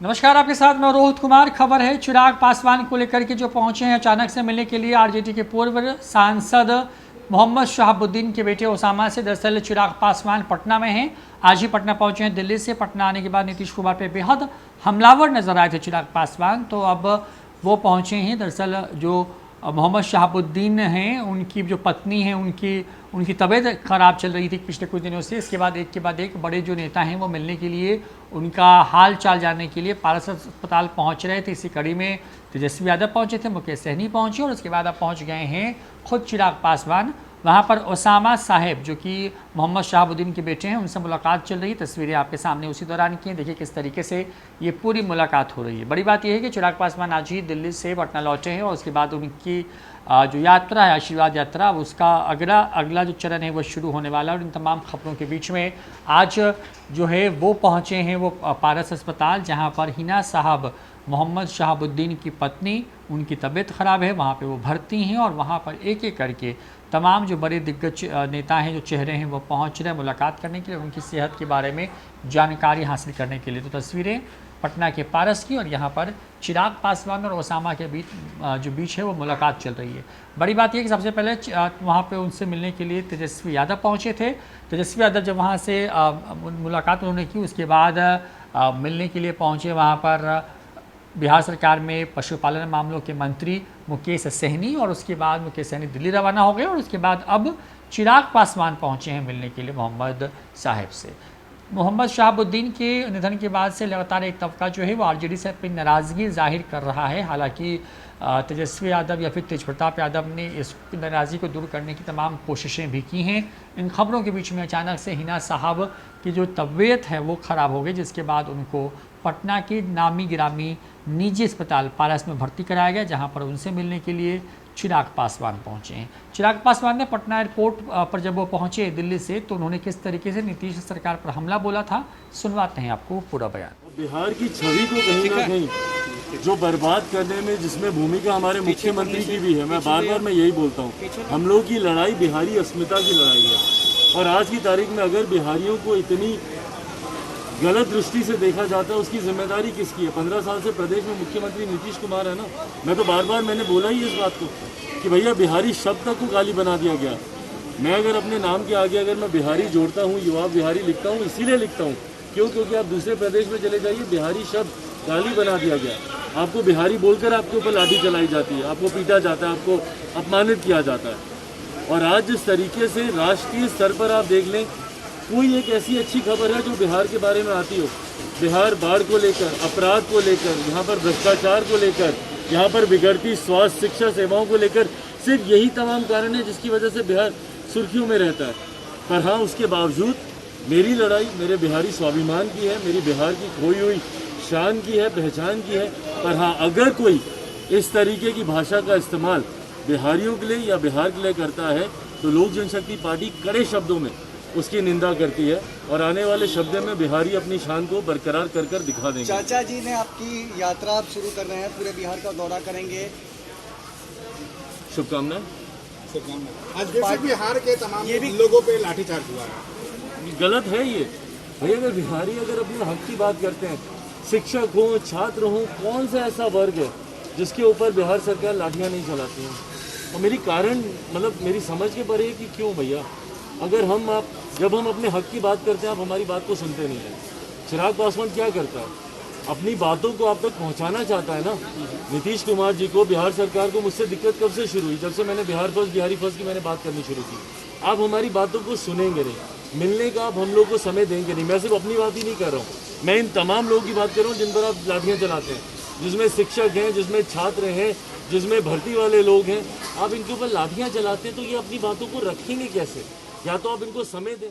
नमस्कार, आपके साथ मैं रोहित कुमार। खबर है चिराग पासवान को लेकर के जो पहुंचे हैं अचानक से मिलने के लिए आरजेडी के पूर्व सांसद मोहम्मद शहाबुद्दीन के बेटे ओसामा से। दरअसल चिराग पासवान पटना में हैं, आज ही पटना पहुंचे हैं। दिल्ली से पटना आने के बाद नीतीश कुमार पे बेहद हमलावर नजर आए थे चिराग पासवान, तो अब वो पहुंचे हैं। दरअसल जो मोहम्मद शहाबुद्दीन हैं, उनकी जो पत्नी है, उनकी तबीयत ख़राब चल रही थी पिछले कुछ दिनों से। इसके बाद एक बड़े जो नेता हैं वो मिलने के लिए, उनका हाल चाल जानने के लिए पारस अस्पताल पहुंच रहे थे। इसी कड़ी में तेजस्वी यादव पहुंचे थे, मुकेश सहनी पहुंचे और उसके बाद अब पहुंच गए हैं खुद चिराग पासवान। वहाँ पर ओसामा साहेब जो कि मोहम्मद शहाबुद्दीन के बेटे हैं, उनसे मुलाकात चल रही है। तस्वीरें आपके सामने उसी दौरान की हैं। देखिए किस तरीके से ये पूरी मुलाकात हो रही है। बड़ी बात यह है कि चिराग पासवान आज ही दिल्ली से पटना लौटे हैं और उसके बाद उनकी जो यात्रा है, आशीर्वाद यात्रा, उसका अगला जो चरण है वो शुरू होने वाला है। और इन तमाम खबरों के बीच में आज जो है वो पहुँचे हैं वो पारस अस्पताल, जहाँ पर हिना साहब मोहम्मद शहाबुद्दीन की पत्नी, उनकी तबीयत ख़राब है, वहाँ पे वो भर्ती हैं। और वहाँ पर एक एक करके तमाम जो बड़े दिग्गज नेता हैं, जो चेहरे हैं, वो पहुँच रहे हैं मुलाकात करने के लिए, उनकी सेहत के बारे में जानकारी हासिल करने के लिए। तो तस्वीरें पटना के पारस की, और यहाँ पर चिराग पासवान और ओसामा के बीच है वो मुलाकात चल रही है। बड़ी बात यह कि सबसे पहले वहाँ पे उनसे मिलने के लिए तेजस्वी यादव पहुँचे थे। तेजस्वी यादव जब वहाँ से मुलाकात उन्होंने की, उसके बाद मिलने के लिए पहुँचे वहाँ पर बिहार सरकार में पशुपालन मामलों के मंत्री मुकेश सहनी, और उसके बाद मुकेश सहनी दिल्ली रवाना हो गए। और उसके बाद अब चिराग पासवान पहुंचे हैं मिलने के लिए मोहम्मद साहब से। मोहम्मद शहाबुद्दीन के निधन के बाद से लगातार एक तबका जो है वो आरजेडी से अपनी नाराज़गी जाहिर कर रहा है। हालांकि तेजस्वी यादव या फिर तेजप्रताप यादव ने इस नाराज़गी को दूर करने की तमाम कोशिशें भी की हैं। इन खबरों के बीच में अचानक से हिना साहब की जो तबीयत है वो ख़राब हो गई, जिसके बाद उनको पटना के नामी गिरामी निजी अस्पताल पारस में भर्ती कराया गया, जहां पर उनसे मिलने के लिए चिराग पासवान पहुंचे हैं। चिराग पासवान ने पटना एयरपोर्ट पर जब वो पहुंचे दिल्ली से, तो उन्होंने किस तरीके से नीतीश सरकार पर हमला बोला था, सुनवाते हैं आपको पूरा बयान। बिहार की छवि को कहीं ना कहीं जो बर्बाद करने में जिसमें भूमिका हमारे मुख्यमंत्री की भी है, मैं बार बार यही बोलता हूँ, हम लोग की लड़ाई बिहारी अस्मिता की लड़ाई है। और आज की तारीख में अगर बिहारियों को इतनी गलत दृष्टि से देखा जाता है, उसकी जिम्मेदारी किसकी है? 15 साल से प्रदेश में मुख्यमंत्री नीतीश कुमार है ना। मैं तो बार बार मैंने बोला ही इस बात को कि भैया बिहारी शब्द तक को गाली बना दिया गया। मैं अगर अपने नाम के आगे अगर मैं बिहारी जोड़ता हूँ, युवा बिहारी लिखता हूँ, इसीलिए लिखता हूँ क्योंकि आप दूसरे प्रदेश में चले जाइए, बिहारी शब्द गाली बना दिया गया। आपको बिहारी बोलकर आपके ऊपर लाठी चलाई जाती है, आपको पीटा जाता है, आपको अपमानित किया जाता है। और आज जिस तरीके से राष्ट्रीय स्तर पर आप देख लें, कोई एक ऐसी अच्छी खबर है जो बिहार के बारे में आती हो, बिहार बाढ़ को लेकर, अपराध को लेकर, यहाँ पर भ्रष्टाचार को लेकर, यहाँ पर बिगड़ती स्वास्थ्य शिक्षा सेवाओं को लेकर, सिर्फ यही तमाम कारण है जिसकी वजह से बिहार सुर्खियों में रहता है। पर हाँ, उसके बावजूद मेरी लड़ाई मेरे बिहारी स्वाभिमान की है, मेरी बिहार की खोई हुई शान की है, पहचान की है। पर हाँ, अगर कोई इस तरीके की भाषा का इस्तेमाल बिहारियों के लिए या बिहार के लिए करता है, तो लोक जनशक्ति पार्टी कड़े शब्दों में उसकी निंदा करती है और आने वाले शब्द में बिहारी अपनी शान को बरकरार कर दिखा देंगे। चाचा जी ने आपकी यात्रा आप शुरू कर रहे हैं, पूरे बिहार का दौरा करेंगे, शुभकामनाएं। आज बिहार के तमाम लोगों पे लाठीचार्ज हुआ है, गलत है ये भैया। अगर बिहारी अगर अपने हक की बात करते हैं, शिक्षक हो, छात्र हो, कौन सा ऐसा वर्ग है जिसके ऊपर बिहार सरकार लाठियाँ नहीं चलाती है? और मेरी कारण मेरी समझ के परे है कि क्यों भैया, अगर जब हम अपने हक की बात करते हैं, आप हमारी बात को सुनते नहीं हैं। चिराग पासवान क्या करता है? अपनी बातों को आप तक पहुंचाना चाहता है ना। नीतीश कुमार जी को, बिहार सरकार को मुझसे दिक्कत कब से शुरू हुई? जब से मैंने बिहार फर्स्ट, बिहारी फर्स्ट की मैंने बात करनी शुरू की। आप हमारी बातों को सुनेंगे नहीं, मिलने का आप हम लोग को समय देंगे नहीं। मैं सिर्फ अपनी बात ही नहीं कर रहा हूँ, मैं इन तमाम लोगों की बात कर रहा हूँ जिन पर आप लाठियाँ चलाते हैं, जिसमें शिक्षक हैं, जिसमें छात्र हैं, जिसमें भर्ती वाले लोग हैं। आप इनके ऊपर लाठियाँ चलाते हैं तो ये अपनी बातों को रखेंगे कैसे? या तो आप इनको समय दें।